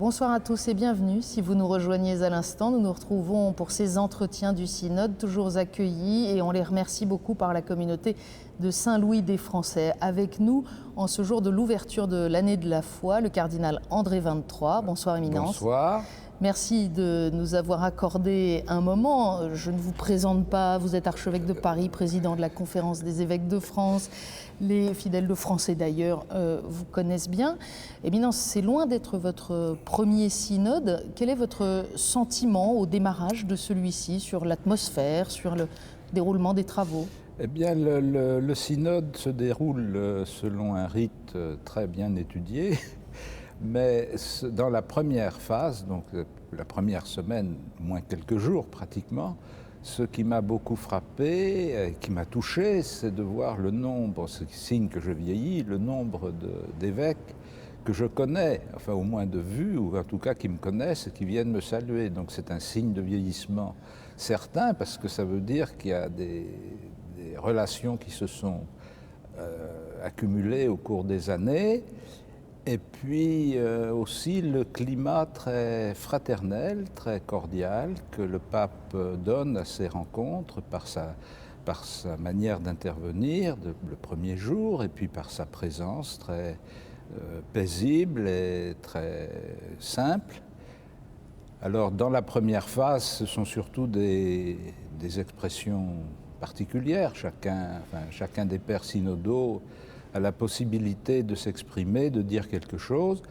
Bonsoir à tous et bienvenue. Si vous nous rejoignez à l'instant, nous nous retrouvons pour ces entretiens du Synode, toujours accueillis, et on les remercie beaucoup par la communauté de Saint-Louis des Français. Avec nous, en ce jour de l'ouverture de l'année de la foi, le cardinal André XXIII. Bonsoir, Éminence. Bonsoir. Merci de nous avoir accordé un moment. Je ne vous présente pas, vous êtes archevêque de Paris, président de la Conférence des évêques de France. Les fidèles de Français d'ailleurs vous connaissent bien. Éminence, c'est loin d'être votre premier synode. Quel est votre sentiment au démarrage de celui-ci sur l'atmosphère, sur le déroulement des travaux ? Eh bien, le synode se déroule selon un rite très bien étudié. Mais dans la première phase, donc la première semaine, moins quelques jours pratiquement, ce qui m'a beaucoup frappé, qui m'a touché, c'est de voir le nombre, ce qui signe que je vieillis, le nombre d'évêques que je connais, enfin au moins de vue, ou en tout cas qui me connaissent et qui viennent me saluer. Donc c'est un signe de vieillissement certain, parce que ça veut dire qu'il y a des relations qui se sont accumulées au cours des années. Et puis aussi le climat très fraternel, très cordial que le pape donne à ces rencontres par sa manière d'intervenir le premier jour et puis par sa présence très paisible et très simple. Alors dans la première phase, ce sont surtout des expressions particulières. Chacun des pères synodaux a la possibilité de s'exprimer, de dire quelque chose.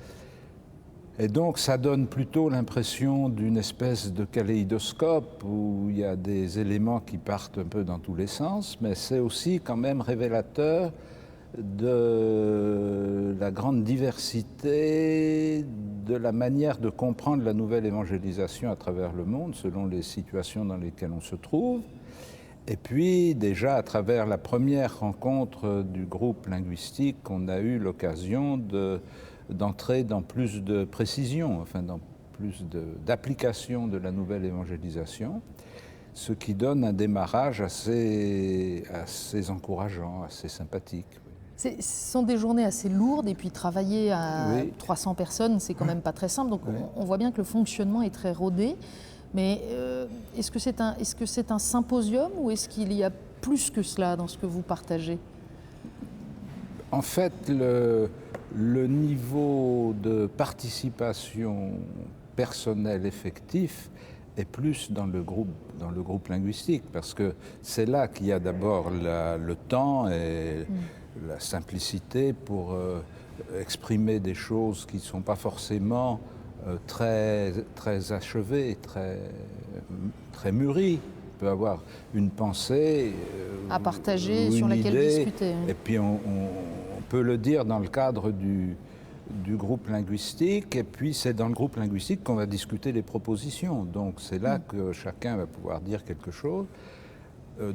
Et donc ça donne plutôt l'impression d'une espèce de kaléidoscope où il y a des éléments qui partent un peu dans tous les sens, mais c'est aussi quand même révélateur de la grande diversité de la manière de comprendre la nouvelle évangélisation à travers le monde, selon les situations dans lesquelles on se trouve. Et puis, déjà, à travers la première rencontre du groupe linguistique, on a eu l'occasion d'entrer dans plus de précision, enfin dans plus d'application de la nouvelle évangélisation, ce qui donne un démarrage assez encourageant, assez sympathique. Ce sont des journées assez lourdes, et puis travailler à 300 personnes, c'est quand même pas très simple. Donc on voit bien que le fonctionnement est très rodé. Mais est-ce que c'est un symposium ou est-ce qu'il y a plus que cela dans ce que vous partagez ? En fait, le niveau de participation personnelle effectif est plus dans le groupe linguistique, parce que c'est là qu'il y a d'abord le temps et la simplicité pour exprimer des choses qui ne sont pas forcément très achevées, très mûries. On peut avoir une pensée à partager, ou sur une laquelle idée, discuter. Et puis on peut le dire dans le cadre du groupe linguistique, et puis c'est dans le groupe linguistique qu'on va discuter les propositions. Donc c'est là que chacun va pouvoir dire quelque chose.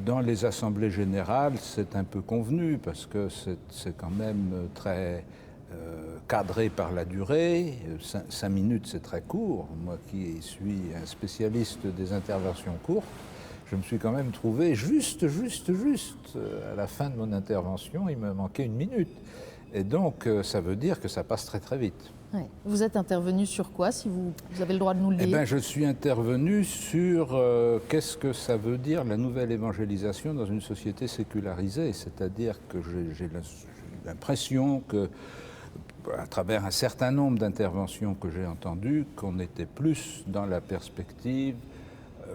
Dans les assemblées générales, c'est un peu convenu, parce que c'est quand même très cadré par la durée. 5 minutes, c'est très court. Moi qui suis un spécialiste des interventions courtes, je me suis quand même trouvé juste. À la fin de mon intervention, il me manquait 1 minute. Et donc, ça veut dire que ça passe très très vite. Ouais. Vous êtes intervenu sur quoi, si vous avez le droit de nous le dire ? Eh bien, je suis intervenu sur qu'est-ce que ça veut dire la nouvelle évangélisation dans une société sécularisée. C'est-à-dire que j'ai l'impression que, à travers un certain nombre d'interventions que j'ai entendues, qu'on était plus dans la perspective,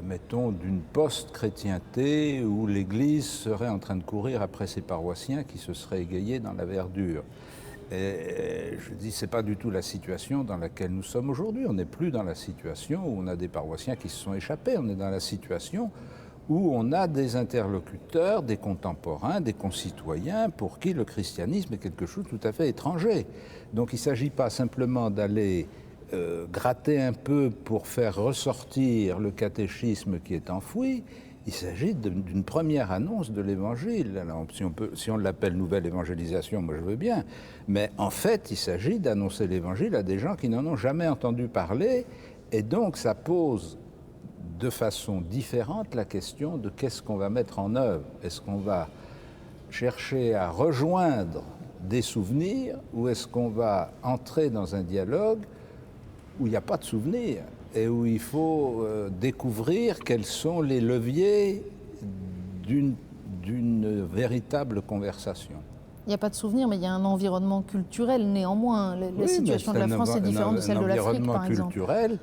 mettons, d'une post-chrétienté où l'Église serait en train de courir après ses paroissiens qui se seraient égayés dans la verdure. Et je dis, c'est pas du tout la situation dans laquelle nous sommes aujourd'hui. On n'est plus dans la situation où on a des paroissiens qui se sont échappés. On est dans la situation où on a des interlocuteurs, des contemporains, des concitoyens pour qui le christianisme est quelque chose de tout à fait étranger. Donc il ne s'agit pas simplement d'aller gratter un peu pour faire ressortir le catéchisme qui est enfoui. Il s'agit d'une première annonce de l'Évangile. Alors, si on l'appelle nouvelle évangélisation, moi je veux bien, mais en fait, il s'agit d'annoncer l'Évangile à des gens qui n'en ont jamais entendu parler, et donc ça pose de façon différente la question de qu'est-ce qu'on va mettre en œuvre. Est-ce qu'on va chercher à rejoindre des souvenirs, ou est-ce qu'on va entrer dans un dialogue où il n'y a pas de souvenirs et où il faut découvrir quels sont les leviers d'une véritable conversation. Il n'y a pas de souvenir, mais il y a un environnement culturel néanmoins. La Oui, situation de la France est différente de celle de l'Afrique, par exemple. Un environnement culturel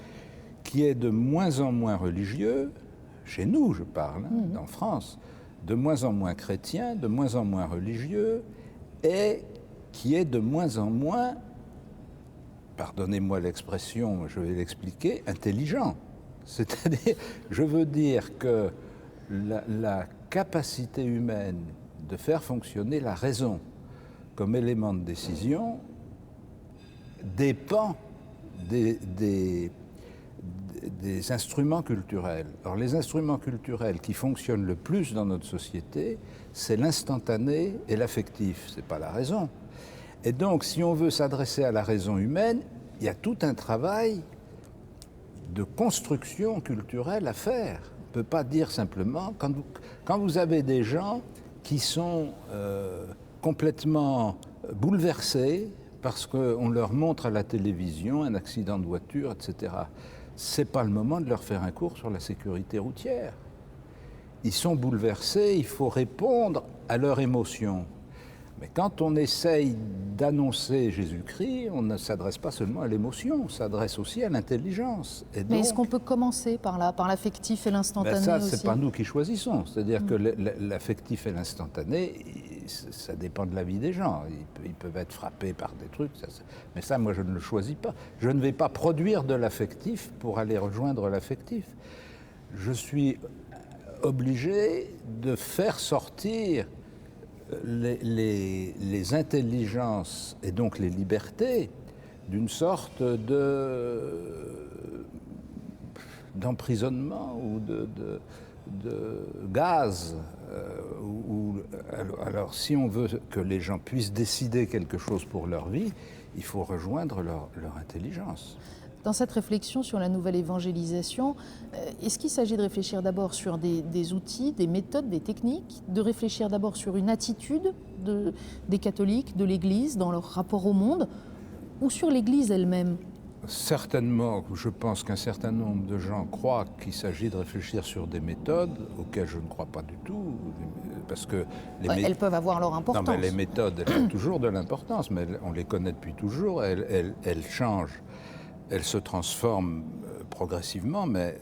qui est de moins en moins religieux, chez nous je parle, en France, de moins en moins chrétien, de moins en moins religieux, et qui est de moins en moins, pardonnez-moi l'expression, je vais l'expliquer, intelligent. C'est-à-dire, je veux dire que la capacité humaine de faire fonctionner la raison comme élément de décision dépend des instruments culturels. Alors les instruments culturels qui fonctionnent le plus dans notre société, c'est l'instantané et l'affectif, c'est pas la raison. Et donc si on veut s'adresser à la raison humaine, il y a tout un travail de construction culturelle à faire. On ne peut pas dire simplement, quand vous avez des gens qui sont complètement bouleversés parce qu'on leur montre à la télévision un accident de voiture, etc., ce n'est pas le moment de leur faire un cours sur la sécurité routière. Ils sont bouleversés, il faut répondre à leurs émotions. Mais quand on essaye d'annoncer Jésus-Christ, on ne s'adresse pas seulement à l'émotion, on s'adresse aussi à l'intelligence. Et donc, mais est-ce qu'on peut commencer par l'affectif et l'instantané aussi ? Ça, c'est pas nous qui choisissons. C'est-à-dire que l'affectif et l'instantané, ça dépend de la vie des gens. Ils peuvent être frappés par des trucs, mais ça, moi, je ne le choisis pas. Je ne vais pas produire de l'affectif pour aller rejoindre l'affectif. Je suis obligé de faire sortir les intelligences et donc les libertés d'une sorte d'emprisonnement ou de gaz. Alors si on veut que les gens puissent décider quelque chose pour leur vie, il faut rejoindre leur intelligence. Dans cette réflexion sur la nouvelle évangélisation, est-ce qu'il s'agit de réfléchir d'abord sur des outils, des méthodes, des techniques, de réfléchir d'abord sur une attitude des catholiques, de l'Église, dans leur rapport au monde, ou sur l'Église elle-même ? Certainement, je pense qu'un certain nombre de gens croient qu'il s'agit de réfléchir sur des méthodes auxquelles je ne crois pas du tout, parce que elles peuvent avoir leur importance. Non, mais les méthodes, elles ont toujours de l'importance, mais on les connaît depuis toujours, elles changent. Elle se transforme progressivement, mais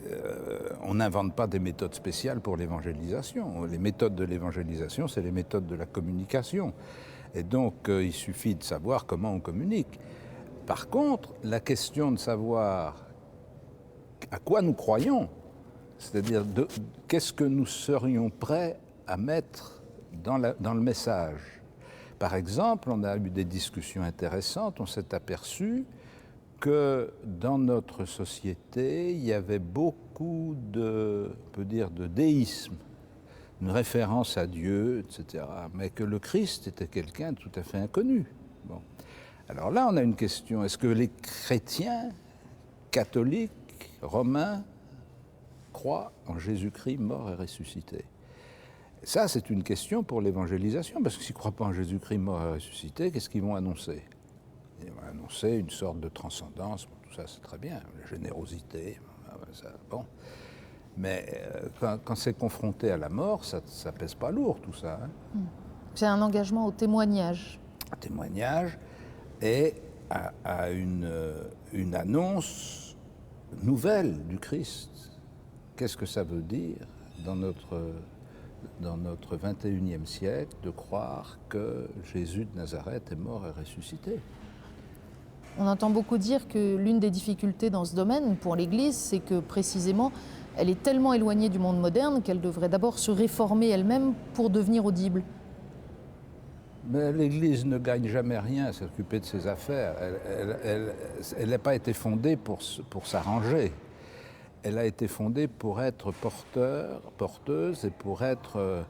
on n'invente pas des méthodes spéciales pour l'évangélisation. Les méthodes de l'évangélisation, c'est les méthodes de la communication. Et donc, il suffit de savoir comment on communique. Par contre, la question de savoir à quoi nous croyons, c'est-à-dire qu'est-ce que nous serions prêts à mettre dans le message. Par exemple, on a eu des discussions intéressantes, on s'est aperçu que dans notre société, il y avait beaucoup on peut dire, de déisme, une référence à Dieu, etc., mais que le Christ était quelqu'un de tout à fait inconnu. Bon. Alors là, on a une question. Est-ce que les chrétiens, catholiques, romains, croient en Jésus-Christ mort et ressuscité ? Ça, c'est une question pour l'évangélisation, parce que s'ils ne croient pas en Jésus-Christ mort et ressuscité, qu'est-ce qu'ils vont annoncer ? Ils vont annoncer une sorte de transcendance, tout ça c'est très bien, la générosité, ça, bon. Mais quand c'est confronté à la mort, ça pèse pas lourd tout ça. Hein. C'est un engagement au témoignage. Un témoignage et à une annonce nouvelle du Christ. Qu'est-ce que ça veut dire dans notre 21e siècle de croire que Jésus de Nazareth est mort et ressuscité ? On entend beaucoup dire que l'une des difficultés dans ce domaine pour l'Église, c'est que précisément, elle est tellement éloignée du monde moderne qu'elle devrait d'abord se réformer elle-même pour devenir audible. Mais l'Église ne gagne jamais rien à s'occuper de ses affaires. Elle n'a pas été fondée pour s'arranger. Elle a été fondée pour être porteuse et pour être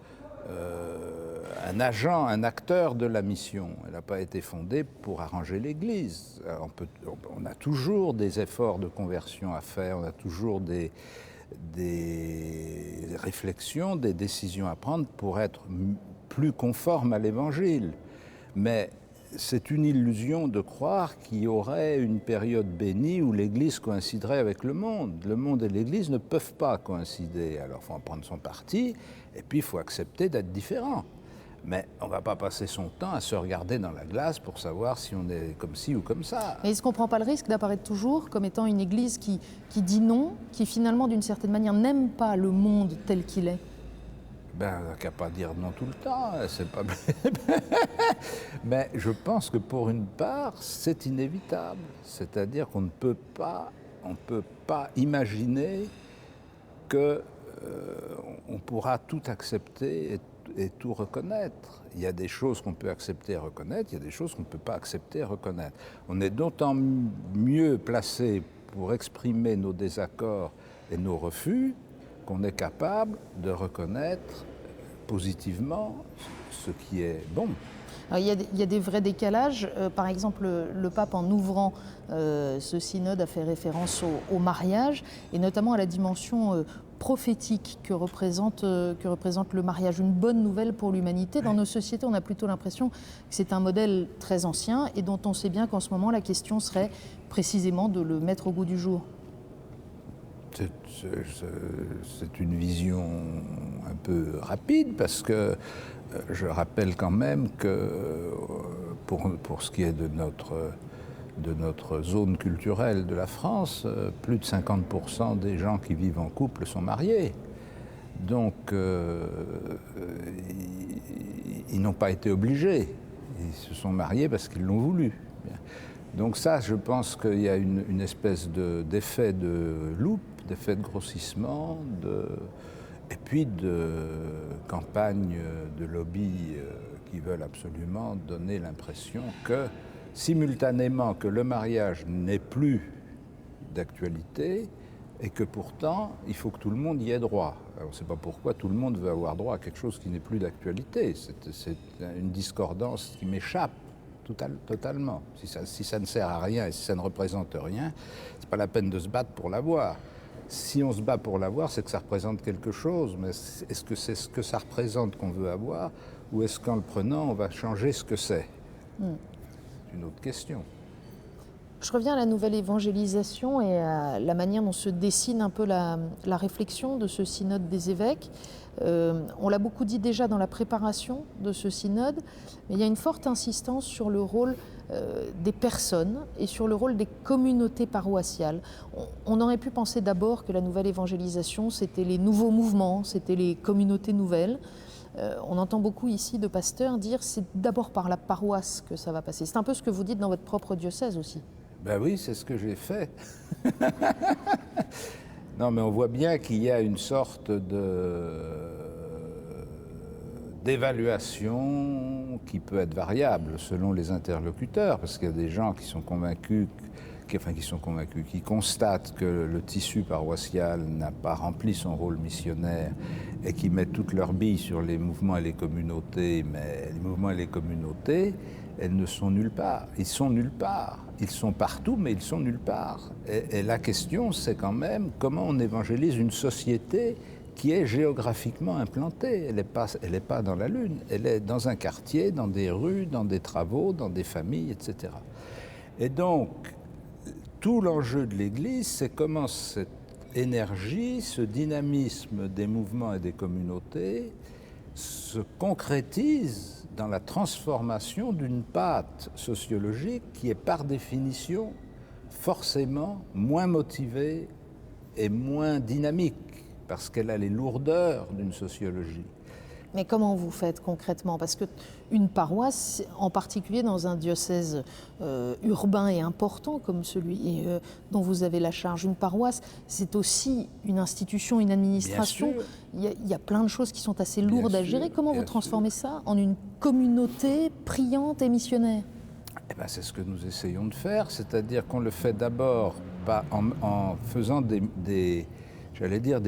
un agent, un acteur de la mission. Elle n'a pas été fondée pour arranger l'Église. On a toujours des efforts de conversion à faire, on a toujours des réflexions, des décisions à prendre pour être plus conforme à l'Évangile. Mais c'est une illusion de croire qu'il y aurait une période bénie où l'Église coïnciderait avec le monde. Le monde et l'Église ne peuvent pas coïncider. Alors il faut en prendre son parti, et puis il faut accepter d'être différent. Mais on ne va pas passer son temps à se regarder dans la glace pour savoir si on est comme ci ou comme ça. Et est-ce qu'on ne prend pas le risque d'apparaître toujours comme étant une Église qui dit non, qui finalement, d'une certaine manière, n'aime pas le monde tel qu'il est? Ben, on n'a qu'à pas dire non tout le temps, c'est pas... Mais je pense que pour une part, c'est inévitable. C'est-à-dire qu'on ne peut pas imaginer que on pourra tout accepter et tout reconnaître. Il y a des choses qu'on peut accepter et reconnaître, il y a des choses qu'on ne peut pas accepter et reconnaître. On est d'autant mieux placé pour exprimer nos désaccords et nos refus qu'on est capable de reconnaître positivement ce qui est bon. Alors, il y a des vrais décalages. Par exemple, le pape, en ouvrant ce synode, a fait référence au mariage, et notamment à la dimension prophétique que représente le mariage. Une bonne nouvelle pour l'humanité. Dans nos sociétés, on a plutôt l'impression que c'est un modèle très ancien et dont on sait bien qu'en ce moment, la question serait précisément de le mettre au goût du jour. C'est une vision un peu rapide, parce que je rappelle quand même que pour ce qui est de notre zone culturelle de la France, plus de 50% des gens qui vivent en couple sont mariés. Donc ils n'ont pas été obligés, ils se sont mariés parce qu'ils l'ont voulu. Donc ça, je pense qu'il y a une espèce d'effet de loupe, d'effet de grossissement, et puis de campagnes de lobby qui veulent absolument donner l'impression que, simultanément, que le mariage n'est plus d'actualité et que pourtant, il faut que tout le monde y ait droit. Alors, on ne sait pas pourquoi tout le monde veut avoir droit à quelque chose qui n'est plus d'actualité. C'est une discordance qui m'échappe totalement. Si ça ne sert à rien et si ça ne représente rien, c'est pas la peine de se battre pour l'avoir. Si on se bat pour l'avoir, c'est que ça représente quelque chose, mais est-ce que c'est ce que ça représente qu'on veut avoir, ou est-ce qu'en le prenant, on va changer ce que c'est? C'est une autre question. Je reviens à la nouvelle évangélisation et à la manière dont se dessine un peu la réflexion de ce synode des évêques. On l'a beaucoup dit déjà dans la préparation de ce synode, mais il y a une forte insistance sur le rôle des personnes et sur le rôle des communautés paroissiales. On aurait pu penser d'abord que la nouvelle évangélisation, c'était les nouveaux mouvements, c'était les communautés nouvelles. On entend beaucoup ici de pasteurs dire c'est d'abord par la paroisse que ça va passer. C'est un peu ce que vous dites dans votre propre diocèse aussi. Ben oui, c'est ce que j'ai fait. Non, mais on voit bien qu'il y a une sorte d'évaluation qui peut être variable selon les interlocuteurs, parce qu'il y a des gens qui sont convaincus, qui constatent que le tissu paroissial n'a pas rempli son rôle missionnaire et qui mettent toutes leurs billes sur les mouvements et les communautés, mais les mouvements et les communautés, elles ne sont nulle part. Ils sont nulle part. Ils sont partout, mais ils sont nulle part. Et la question, c'est quand même comment on évangélise une société qui est géographiquement implantée. Elle n'est pas dans la Lune. Elle est dans un quartier, dans des rues, dans des travaux, dans des familles, etc. Et donc, tout l'enjeu de l'Église, c'est comment cette énergie, ce dynamisme des mouvements et des communautés se concrétise dans la transformation d'une pâte sociologique qui est par définition forcément moins motivée et moins dynamique, parce qu'elle a les lourdeurs d'une sociologie. Mais comment vous faites concrètement? Parce qu'une paroisse, en particulier dans un diocèse urbain et important comme celui dont vous avez la charge, une paroisse, c'est aussi une institution, une administration. Il y a plein de choses qui sont assez lourdes à gérer. Comment vous transformez ça en une communauté priante et missionnaire? Eh ben, c'est ce que nous essayons de faire, c'est-à-dire qu'on le fait d'abord en faisant des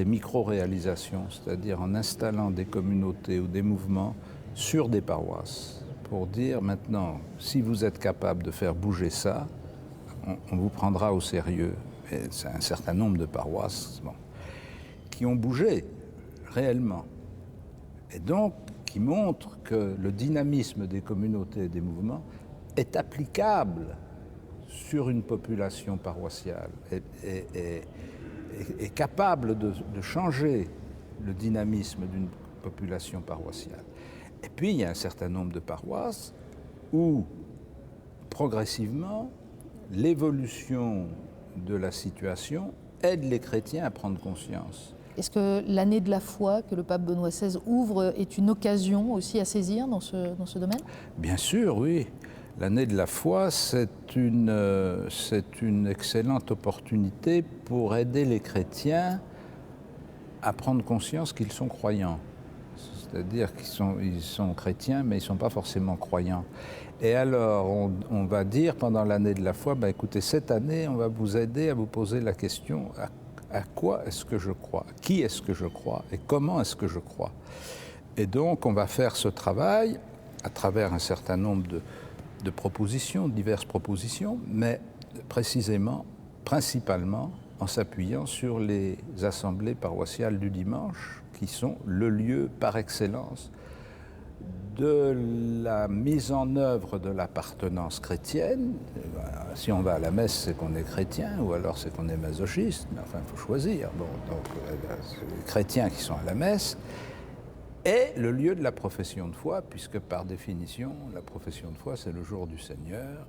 micro-réalisations, c'est-à-dire en installant des communautés ou des mouvements sur des paroisses, pour dire maintenant, si vous êtes capable de faire bouger ça, on vous prendra au sérieux. Et c'est un certain nombre de paroisses qui ont bougé réellement, et donc qui montrent que le dynamisme des communautés et des mouvements est applicable sur une population paroissiale, est capable de changer le dynamisme d'une population paroissiale. Et puis, il y a un certain nombre de paroisses où, progressivement, l'évolution de la situation aide les chrétiens à prendre conscience. Est-ce que l'année de la foi que le pape Benoît XVI ouvre est une occasion aussi à saisir dans ce domaine? Bien sûr, oui. L'année de la foi, c'est une excellente opportunité pour aider les chrétiens à prendre conscience qu'ils sont croyants. C'est-à-dire qu'ils sont chrétiens, mais ils ne sont pas forcément croyants. Et alors, on va dire pendant l'année de la foi, ben écoutez, cette année, on va vous aider à vous poser la question, à quoi est-ce que je crois? Qui est-ce que je crois? Et comment est-ce que je crois? Et donc, on va faire ce travail à travers un certain nombre de propositions, diverses propositions, mais précisément, principalement, en s'appuyant sur les assemblées paroissiales du dimanche, qui sont le lieu par excellence de la mise en œuvre de l'appartenance chrétienne. Si on va à la messe, c'est qu'on est chrétien, ou alors c'est qu'on est masochiste, mais enfin, il faut choisir. Bon, donc, les chrétiens qui sont à la messe, et le lieu de la profession de foi, puisque par définition, la profession de foi, c'est le jour du Seigneur.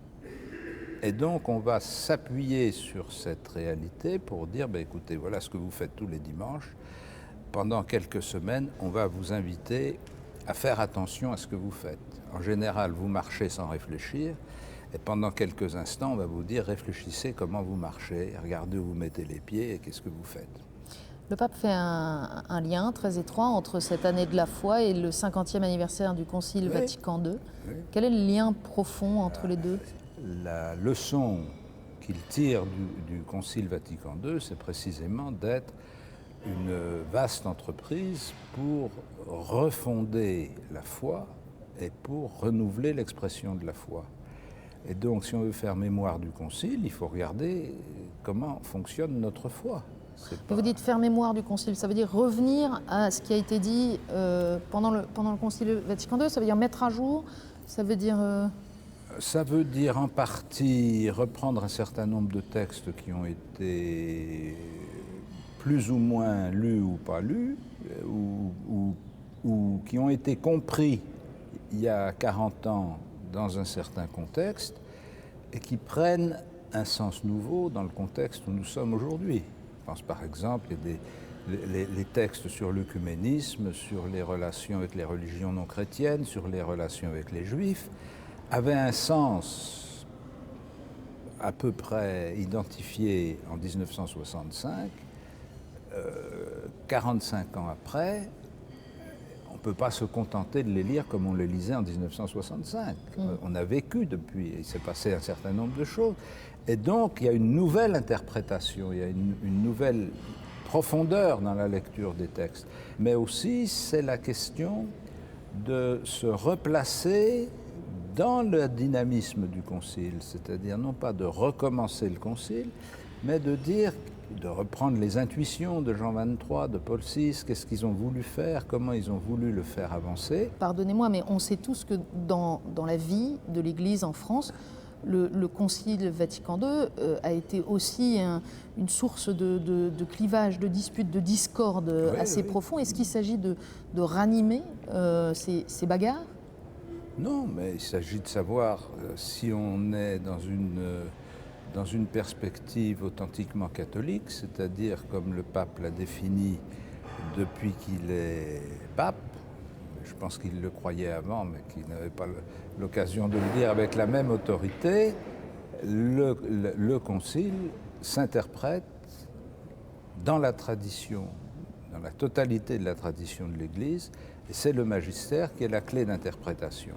Et donc, on va s'appuyer sur cette réalité pour dire, ben, écoutez, voilà ce que vous faites tous les dimanches. Pendant quelques semaines, on va vous inviter à faire attention à ce que vous faites. En général, vous marchez sans réfléchir, et pendant quelques instants, on va vous dire, réfléchissez comment vous marchez, regardez où vous mettez les pieds et qu'est-ce que vous faites. Le pape fait un lien très étroit entre cette année de la foi et le 50e anniversaire du Concile Vatican II. Oui. Quel est le lien profond entre les deux? La leçon qu'il tire du Concile Vatican II, c'est précisément d'être une vaste entreprise pour refonder la foi et pour renouveler l'expression de la foi. Et donc, si on veut faire mémoire du Concile, il faut regarder comment fonctionne notre foi. Vous dites faire mémoire du Concile, ça veut dire revenir à ce qui a été dit pendant le Concile Vatican II, ça veut dire mettre à jour, ça veut dire... Ça veut dire en partie reprendre un certain nombre de textes qui ont été plus ou moins lus ou pas lus, ou qui ont été compris il y a 40 ans dans un certain contexte et qui prennent un sens nouveau dans le contexte où nous sommes aujourd'hui. Je pense par exemple les textes sur l'œcuménisme, sur les relations avec les religions non chrétiennes, sur les relations avec les juifs, avaient un sens à peu près identifié en 1965. 45 ans après, on ne peut pas se contenter de les lire comme on les lisait en 1965. On a vécu depuis, il s'est passé un certain nombre de choses. Et donc, il y a une nouvelle interprétation, il y a une nouvelle profondeur dans la lecture des textes. Mais aussi, c'est la question de se replacer dans le dynamisme du Concile, c'est-à-dire non pas de recommencer le Concile, mais de dire, de reprendre les intuitions de Jean XXIII, de Paul VI, qu'est-ce qu'ils ont voulu faire, comment ils ont voulu le faire avancer. Pardonnez-moi, mais on sait tous que dans la vie de l'Église en France, le Concile Vatican II a été aussi une source de clivage, de disputes, de discorde assez profond. Est-ce qu'il s'agit de ranimer ces bagarres? Non, mais il s'agit de savoir si on est dans une perspective authentiquement catholique, c'est-à-dire comme le pape l'a défini depuis qu'il est pape. Je pense qu'il le croyait avant, mais qu'il n'avait pas l'occasion de le dire avec la même autorité. Le Concile s'interprète dans la tradition, dans la totalité de la tradition de l'Église, et c'est le magistère qui est la clé d'interprétation.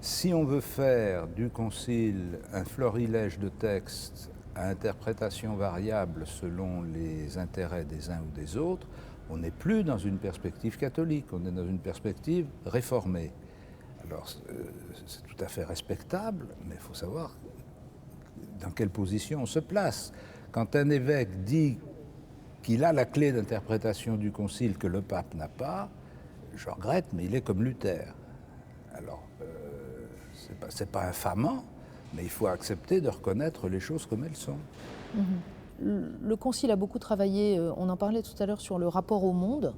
Si on veut faire du Concile un florilège de textes à interprétation variable selon les intérêts des uns ou des autres, on n'est plus dans une perspective catholique, on est dans une perspective réformée. Alors, c'est tout à fait respectable, mais il faut savoir dans quelle position on se place. Quand un évêque dit qu'il a la clé d'interprétation du Concile que le pape n'a pas, je regrette, mais il est comme Luther. Alors, c'est pas infamant, mais il faut accepter de reconnaître les choses comme elles sont. Le Concile a beaucoup travaillé, on en parlait tout à l'heure, sur le rapport au monde.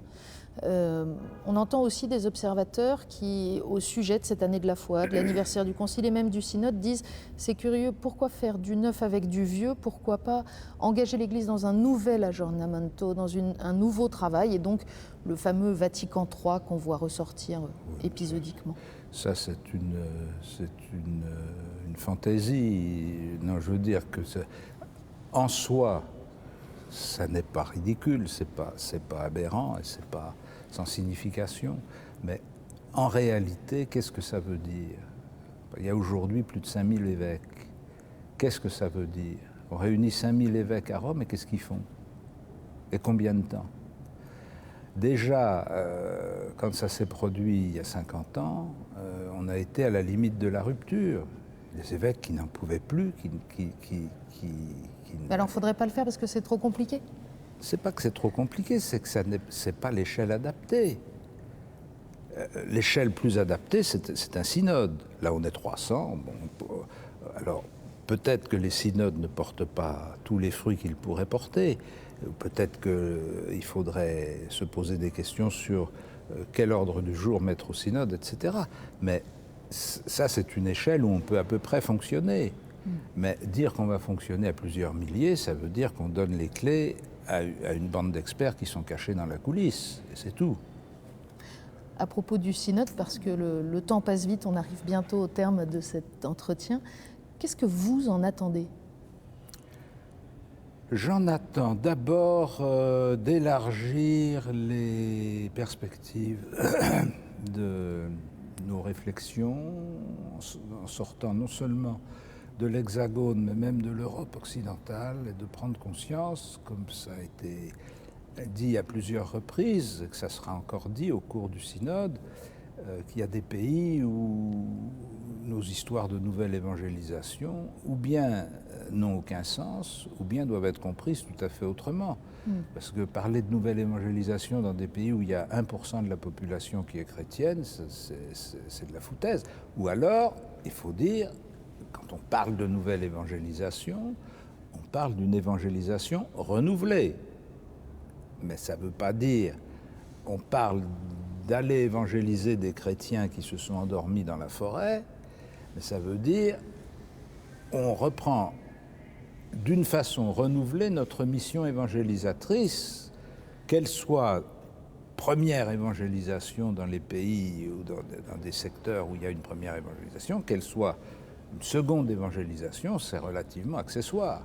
On entend aussi des observateurs qui, au sujet de cette année de la foi, de l'anniversaire du Concile et même du Synode, disent « c'est curieux, pourquoi faire du neuf avec du vieux? Pourquoi pas engager l'Église dans un nouvel aggiornamento, dans un nouveau travail ?» Et donc le fameux Vatican III qu'on voit ressortir épisodiquement. Ça, c'est une fantaisie. Non, je veux dire que en soi, ça n'est pas ridicule, c'est pas aberrant et c'est pas sans signification. Mais en réalité, qu'est-ce que ça veut dire? Il y a aujourd'hui plus de 5000 évêques. Qu'est-ce que ça veut dire? On réunit 5000 évêques à Rome et qu'est-ce qu'ils font? Et combien de temps? Déjà, quand ça s'est produit il y a 50 ans, on a été à la limite de la rupture. Les évêques qui n'en pouvaient plus, Alors, il ne faudrait pas le faire parce que c'est trop compliqué? C'est pas que c'est trop compliqué, c'est que c'est pas l'échelle adaptée. L'échelle plus adaptée, c'est un synode. Là, on est 300. Bon, alors, peut-être que les synodes ne portent pas tous les fruits qu'ils pourraient porter. Peut-être qu'il faudrait se poser des questions sur quel ordre du jour mettre au synode, etc. Mais ça, c'est une échelle où on peut à peu près fonctionner. Mais dire qu'on va fonctionner à plusieurs milliers, ça veut dire qu'on donne les clés à une bande d'experts qui sont cachés dans la coulisse, et c'est tout. À propos du synode, parce que le temps passe vite, on arrive bientôt au terme de cet entretien, qu'est-ce que vous en attendez? J'en attends d'abord d'élargir les perspectives de nos réflexions, en sortant non seulement de l'Hexagone, mais même de l'Europe occidentale, et de prendre conscience, comme ça a été dit à plusieurs reprises, et que ça sera encore dit au cours du synode, qu'il y a des pays où nos histoires de nouvelle évangélisation, ou bien n'ont aucun sens, ou bien doivent être comprises tout à fait autrement. Parce que parler de nouvelle évangélisation dans des pays où il y a 1% de la population qui est chrétienne, c'est de la foutaise. Ou alors, il faut dire, quand on parle de nouvelle évangélisation, on parle d'une évangélisation renouvelée. Mais ça ne veut pas dire on parle d'aller évangéliser des chrétiens qui se sont endormis dans la forêt, mais ça veut dire on reprend d'une façon renouvelée notre mission évangélisatrice, qu'elle soit première évangélisation dans les pays ou dans des secteurs où il y a une première évangélisation, qu'elle soit une seconde évangélisation, c'est relativement accessoire.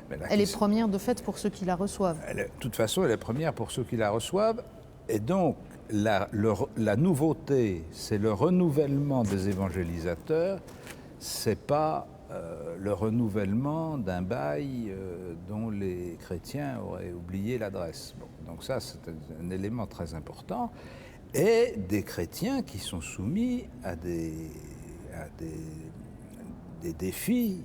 Mais elle est première de fait pour ceux qui la reçoivent. De toute façon, elle est première pour ceux qui la reçoivent. Et donc, la nouveauté, c'est le renouvellement des évangélisateurs, c'est pas le renouvellement d'un bail dont les chrétiens auraient oublié l'adresse. Bon, donc ça, c'est un élément très important. Et des chrétiens qui sont soumis à des défis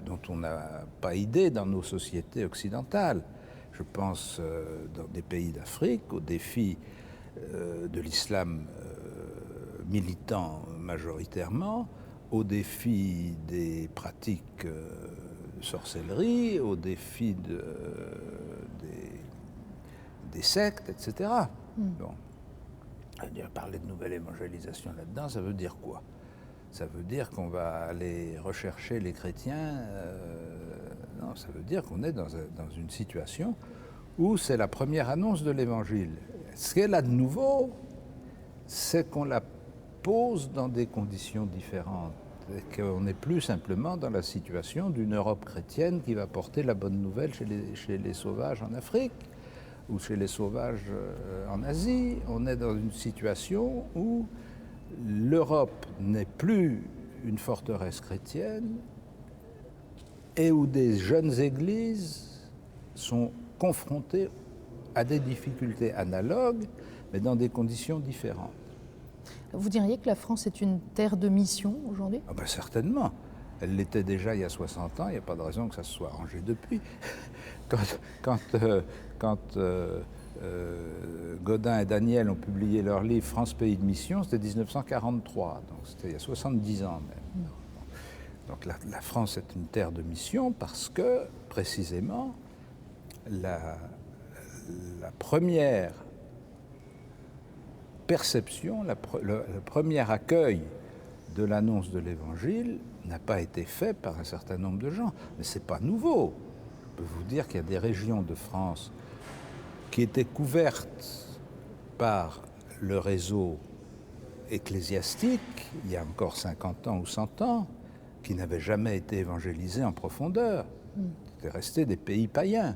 dont on n'a pas idée dans nos sociétés occidentales. Je pense dans des pays d'Afrique aux défis de l'islam militant majoritairement, aux défis des pratiques de sorcellerie, aux défis des sectes, etc. Bon. Parler de nouvelle évangélisation là-dedans, ça veut dire quoi? Ça veut dire qu'on va aller rechercher les chrétiens. Non, ça veut dire qu'on est dans une situation où c'est la première annonce de l'Évangile. Ce qu'elle a de nouveau, c'est qu'on la pose dans des conditions différentes. Et qu'on n'est plus simplement dans la situation d'une Europe chrétienne qui va porter la bonne nouvelle chez les sauvages en Afrique ou chez les sauvages en Asie. On est dans une situation où l'Europe n'est plus une forteresse chrétienne et où des jeunes églises sont confrontées à des difficultés analogues, mais dans des conditions différentes. Vous diriez que la France est une terre de mission aujourd'hui? Ah ben certainement. Elle l'était déjà il y a 60 ans, il n'y a pas de raison que ça se soit arrangé depuis. Quand Godin et Daniel ont publié leur livre France Pays de Mission, c'était 1943, donc c'était il y a 70 ans même. Donc la France est une terre de mission parce que, précisément, la première perception, le premier accueil de l'annonce de l'Évangile n'a pas été fait par un certain nombre de gens. Mais ce n'est pas nouveau. Je peux vous dire qu'il y a des régions de France qui étaient couvertes par le réseau ecclésiastique, il y a encore 50 ans ou 100 ans, qui n'avaient jamais été évangélisés en profondeur. C'était resté des pays païens.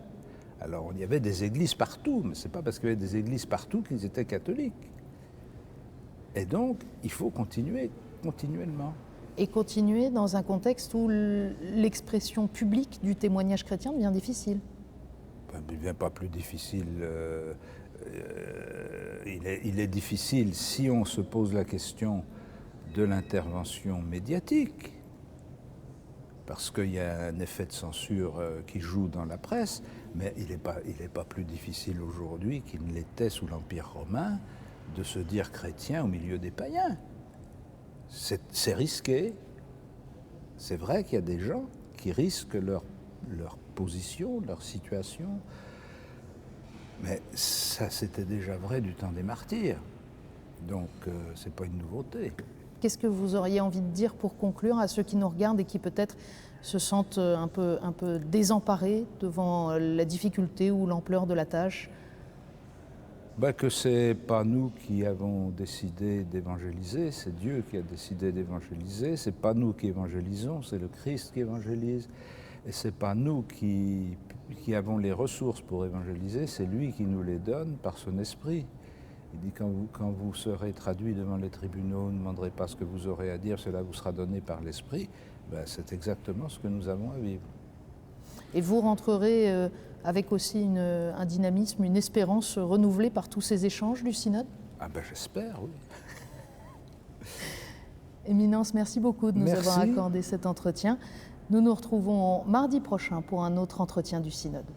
Alors il y avait des églises partout, mais ce n'est pas parce qu'il y avait des églises partout qu'ils étaient catholiques. Et donc, il faut continuer continuellement. Et continuer dans un contexte où l'expression publique du témoignage chrétien devient difficile. Il ne devient pas plus difficile. Il est difficile si on se pose la question de l'intervention médiatique, parce qu'il y a un effet de censure qui joue dans la presse, mais il n'est pas plus difficile aujourd'hui qu'il ne l'était sous l'Empire romain de se dire chrétien au milieu des païens. C'est risqué. C'est vrai qu'il y a des gens qui risquent leur position, leur situation, mais ça c'était déjà vrai du temps des martyrs, donc c'est pas une nouveauté. Qu'est-ce que vous auriez envie de dire pour conclure à ceux qui nous regardent et qui peut-être se sentent un peu désemparés devant la difficulté ou l'ampleur de la tâche? Que c'est pas nous qui avons décidé d'évangéliser, c'est Dieu qui a décidé d'évangéliser. C'est pas nous qui évangélisons, c'est le Christ qui évangélise. Et c'est pas nous qui avons les ressources pour évangéliser, c'est lui qui nous les donne par son esprit. Il dit quand vous serez traduit devant les tribunaux, ne demanderez pas ce que vous aurez à dire, cela vous sera donné par l'esprit. C'est exactement ce que nous avons à vivre. Et vous rentrerez avec aussi un dynamisme, une espérance renouvelée par tous ces échanges du synode? J'espère, oui. Éminence, merci beaucoup de nous avoir accordé cet entretien. Nous nous retrouvons mardi prochain pour un autre entretien du synode.